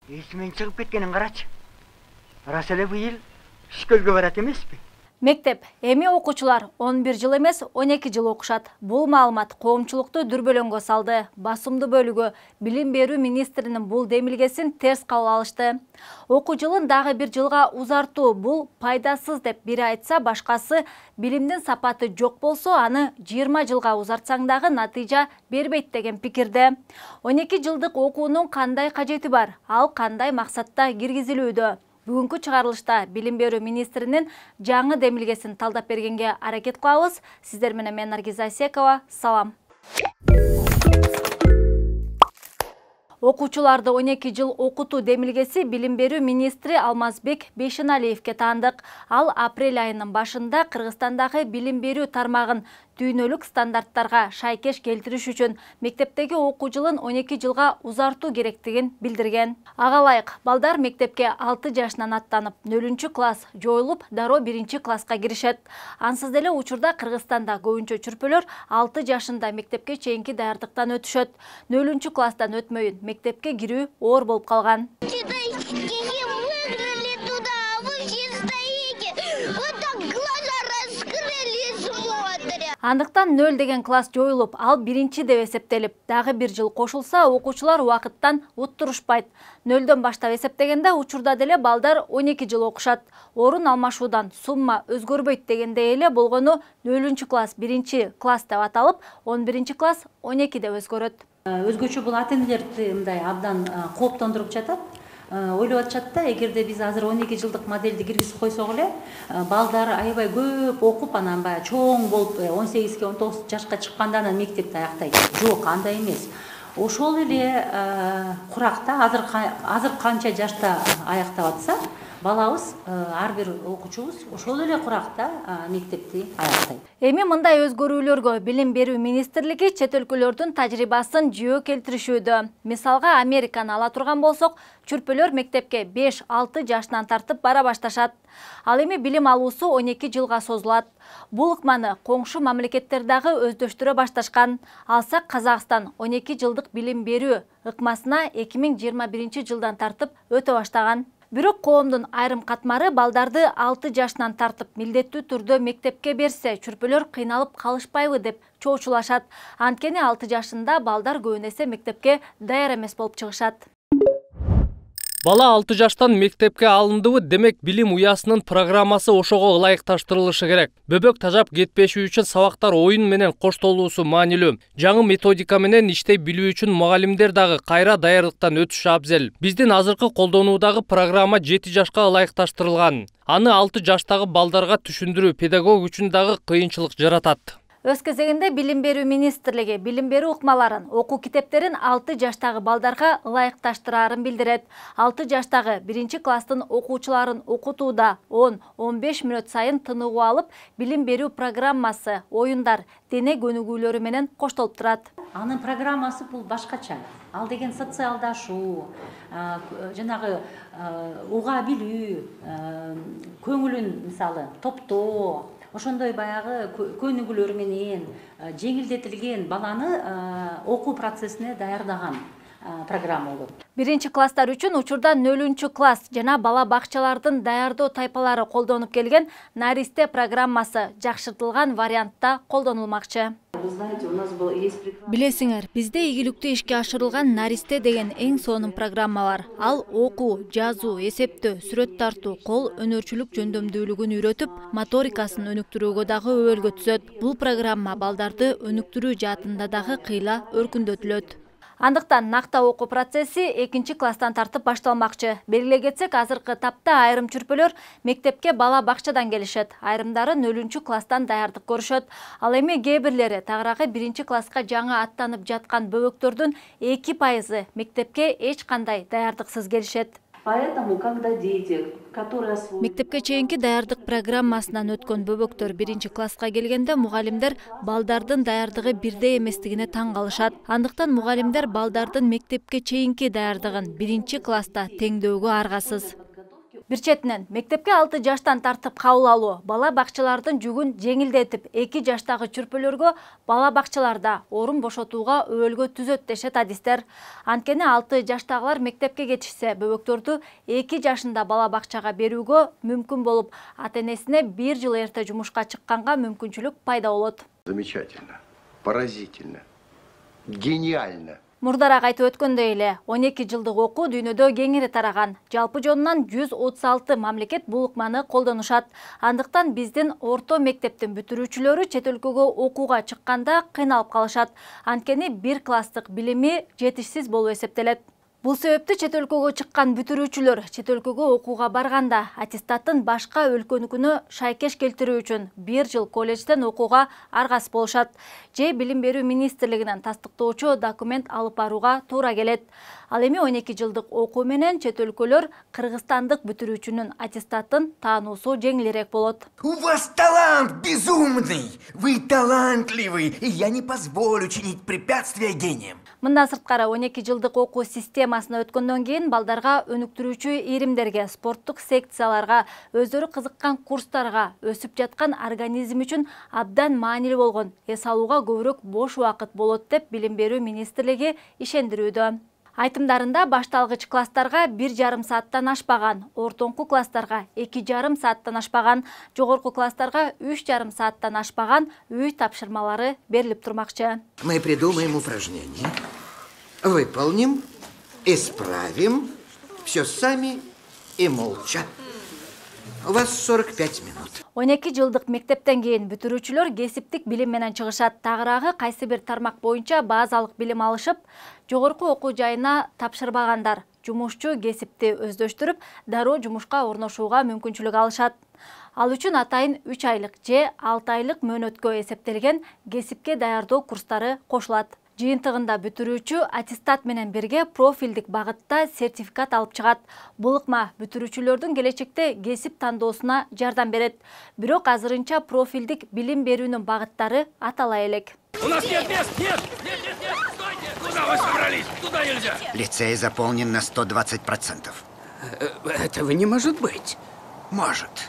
Есімен шығып кеткенін қарашы. Рас эле быйыл шкөлгө барат эмеспи? Мектеп эми окуучулар 11 жыл эмес 12 жыл окушат. Бул маалымат коомчулукту дүрбөлөңгө салды. Басымдуу бөлүгү билим берүү министринин бул демилгесин терс кабыл алышты. Окуу жылын дагы бир жылга узартуу бул пайдасыз деп бири айтса, башкасы билимдин сапаты жок болсо, аны 20 жылга узартсаң дагы натыйжа бербейт деген пикирде. 12 жылдык окуунун кандай кажети бар? Ал кандай максатта киргизилүүдө? Бүгүнкү чыгарылышта билим берүү министринин жаңы демилгесин талдап бергенге аракет кылабыз. Сиздер менен мен Наргиза Асекова. Салам. Окуучуларды 12 жыл окутуу демилгеси билим берүү министри Алмазбек Бейшеналиевке таандык. Ал апрель айынын башында Кыргызстандагы билим берүү тармагын дүйнөлүк стандарттарга шайкеш келтириш үчүн мектептеги окуу жылын 12 жылга узартуу керектигин билдирген. Ага ылайык, балдар мектепке 6 жашынан аттанып, 0-класс жоюлуп, дароо 1-класска киришет. Ансыз деле учурда Кыргызстанда көбүнчө чүрпөлөр 6 жашында мектепке чейинки даярдыктан өтүшөт. 0-класстан өтмөйүн мектепке кирүү оор болуп калган. Андыктан 0 деген класс жоюлуп, ал 1 деп эсептелип, дагы 1 жыл кошулса, окуучулар убакыттан уттурушпайт. 0дөн баштап эсептегенде учурда деле балдар 12 жыл окушат. Орун алмашуудан сумма өзгөрбөйт дегенде эле болгону 0-класс 1-класс деп аталып, 11-класс 12 деп өзгөрөт. Өзгөчө бул ата-энелерди мындай абдан кооптондуруп жатат. Ойлоп атышат да, эгерде биз азыр 12 жылдык моделди киргизип койсок эле, балдар аябай көп окуп, анан баягы чоң болуп 18-ге 19 жашка чыкканда анан мектепти аяктайт. Жок, андай эмес. Ошол эле куракта азыр канча жашта аяктап атса, балабыз, ар бир окуучубуз ошол эле куракта мектепти аяктайт. Эми мындай өзгөрүүлөргө билим берүү министрлиги чет өлкөлөрдүн тажрыйбасын жөө келтиришүүдө. Мисалга Американы ала турган болсок, чүрпөлөр мектепке 5-6 жашынан тартып бара башташат. Ал эми билим алуусу 12 жылга созулат. Бул ыкманы коңшу мамлекеттер дагы өздөштүрө башташкан. Алсак Казакстан 12 жылдык билим берүү ыкмасына 2021 жылдан тартып өтө баштаган. Бирок коомдун айрым катмары балдарды 6 жашынан тартып милдеттүү түрдө мектепке берсе, чүрпөлөр кыйналып калышпайбы деп чоочулашат. Анткени 6 жашында балдар көбүн эсе мектепке даяр эмес болуп чыгышат. Бала 6 жаштан мектепке алындыбы, демек билим уясынын программасы ошого ылайыкташтырылышы керек. Бөбөк тажап кетпеши үчүн сабактар оюн менен коштолуусу маанилүү. Жаңы методика менен иштей билүү үчүн мугалимдер дагы кайра даярдыктан өтүшү абзел. Биздин азыркы колдонуудагы программа 7 жашка ылайыкташтырылган. Аны 6 жаштагы балдарга түшүндүрүү педагог үчүн дагы кыйынчылык жаратат. Өз кезегинде билим берүү министрлиги билим берүү ыкмаларын, окуу китептерин 6 жаштагы балдарга ылайыкташтырарын билдирет. 6 жаштагы 1-класстын окуучуларын окутууда 10-15 мүнөт сайын тыныгуу алып, билим берүү программасы, оюндар, дене көнүгүүлөрү менен коштолуп турат. Анын программасы бул башкача. Ал деген социалдашуу, жанагы уга билүү, көңүлүн мисалы топтоо, ошондой баягы көнүгүүлөр менен жеңилдетилген баланы окуу процессине даярдаган программа болот. 1-класстар үчүн учурда 0-класс жана бала бакчалардын даярдоо тайпалары колдонуп келген Наристе программасы жакшыртылган вариантта колдонулмакчы. Билесиңер, бизде ийгиликтүү ишке ашырылган Наристе деген эң сонун программа бар. Ал окуу, жазуу, эсептөө, сүрөт тартуу, кол өнөрчүлүк жөндөмдүүлүгүн үйрөтүп, моторикасын өнүктүрүүгө дагы өбөлгө түзөт. Бул программа балдарды өнүктүрүү жаатында дагы кыйла өркүндөтүлөт. Андыктан накта окуу процесси 2-класстан тартып башталмакчы. Белгилей кетсек, азыркы тапта айрым чүрпөлөр мектепке бала бакчадан келишет. Айрымдары 0-класстан даярдык көрүшөт. Ал эми кээ бирлери тагыраагы 1-класска жаңы аттанып жаткан бөбөктөрдүн 2% мектепке эч кандай даярдыксыз келишет. Поэтому, когда дети, которые... Мектепке чейинки даярдык программасынан өткөн бөбөктөр 1-класска келгенде мугалимдер балдардын даярдыгы бирдей эместигине таң калышат. Андыктан мугалимдер балдардын мектепке чейинки даярдыгын 1-класста теңдөөгө аргасыз. Бир четинен мектепке 6 жаштан тартып кабыл алуу бала бакчалардын жүгүн жеңилдетип, 2 жаштагы чүрпөлөргө бала бакчаларда орун бошотууга өбөлгө түзөт дешет адистер. Анткени 6 жаштагылар мектепке кетишсе, бөбөктөрдү 2 жашында бала бакчага берүүгө мүмкүн болуп, ата-энесине 1 жыл эрте жумушка чыкканга мүмкүнчүлүк пайда болот. Замечательно, поразительно, гениально. Мурдараак айтып өткөндөй эле 12 жылдык окуу дүйнөдө кеңири тараган. Жалпы жонунан 136 мамлекет бул ыкманы колдонушат. Андыктан биздин орто мектептин бүтүрүүчүлөрү чет өлкөгө окууга чыкканда кыйналып калышат. Анткени 1 класстык билими жетишсиз болуп эсептелет. Бул себептүү чет өлкөгө чыккан бүтүрүүчүлөр чет өлкөгө окууга барганда аттестаттын башка өлкөнүкүнө шайкеш келтирүү үчүн 1 жыл колледжден окууга аргасыз болушат. Же билим берүү министрлигинен тастыктоочу документ алып барууга туура келет. Ал эми 12 жылдык окуу менен чет өлкөлөр кыргызстандык бүтүрүүчүнүн аттестатын таануусу жеңилирээк болот. У вас талант безумный! Вы талантливый, и я не позволю чинить препятствия гениям. Мындан сырткары 12 жылдык окуу системасына өткөндөн кийин балдарга өнүктүрүүчү иримдерге, спорттук секцияларга, өздөрү кызыккан курстарга, өсүп жаткан организм үчүн абдан маанилүү болгон эс алууга көбүрөөк бош убакыт болот деп билим берүү министрлиги ишендирүүдө. Айтымдарында башталгыч класстарга 1,5 сааттан ашпаган, ортоңку класстарга 2,5 сааттан ашпаган, жогорку класстарга 3,5 сааттан ашпаган үй тапшырмалары берилип турмакчы. Мы придумаем упражнение, выполним, исправим, все сами и молча. У вас 45 минут. 12 жылдык мектептен кийин бүтүрүүчүлөр кесиптик билим менен чыгышат. Тагыраагы кайсы бир тармак боюнча базалык билим алышып, жогорку окуу жайына тапшырбагандар жумушчу кесипти өздөштүрүп, дароо жумушка орношууга мүмкүнчүлүк алышат. Ал үчүн атайын 3 айлык же 6 айлык мөөнөткө эсептелген кесипке даярдоо курстары кошулат. Жыйынтыгында бүтүрүүчү аттестат менен бирге профилдик багытта сертификат алып чыгат. Бул ыкма бүтүрүүчүлөрдүн келечекте кесип тандоосуна жардам берет. Бирок азырынча профилдик билим берүүнүн багыттары атала элек. У нас нет мест! Нет! Стойте! Куда вы собрались? Туда нельзя! Лицей заполнен на 120%. Этого не может быть. Может.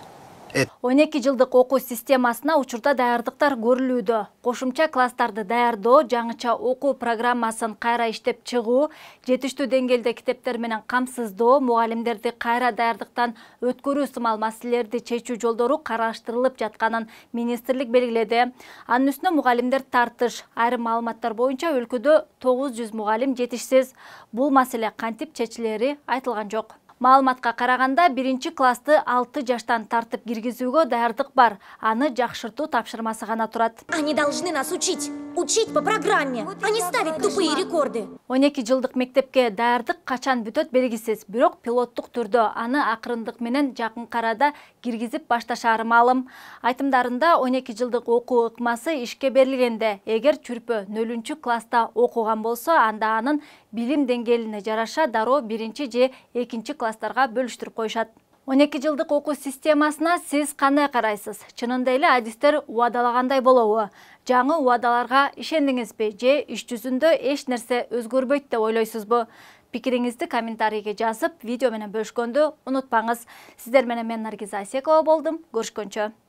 12 жылдык окуу системасына учурда даярдыктар көрүлүүдө. Кошумча класстарды даярдоо, жаңыча окуу программасын кайра иштеп чыгуу, жетиштүү деңгээлде китептер менен камсыздоо, мугалимдерди кайра даярдыктан өткөрүү сымал маселелерди чечүү жолдору караштырылып жатканын министрлик белгиледи. Анын үстүнө мугалимдер тартыш. Айрым маалыматтар боюнча өлкөдө 900 мугалим жетишсиз. Бул маселе кантип чечилери айтылган жок. Маалыматка караганда 1 классты 6 жаштан тартып киргизүүгө даярдык бар. Аны жакшыртуу тапшырмасы гана турат. Они должны нас учить. Учить по программе, а не ставить тупые рекорды. 12 жылдык мектепке даярдык качан бүтөт белгисиз, бирок пилоттук түрдө аны акырындык менен жакын арада киргизип башташары маалым. Айтымдарында 12 жылдык окуу ыкмасы ишке берилгенде, эгер чүрпө 0 класста окуган болсо, анда анын билим деңгээлине жараша дароо 1 же 2 класстарга бөлүштүрүп коюшат. 12 жылдык окуу системасына сиз кандай карайсыз? Чынында эле адистер убадалагандай болобу? Жаңы убадаларга ишендиңизби же иш жүзүндө эч нерсе өзгөрбөйт деп ойлойсузбу? Пикириңизди комментарийге жазып, видео менен бөлүшкөндү унутпаңыз. Сиздер менен мен Наргиза Асекова болдум. Көрүшкөнчө.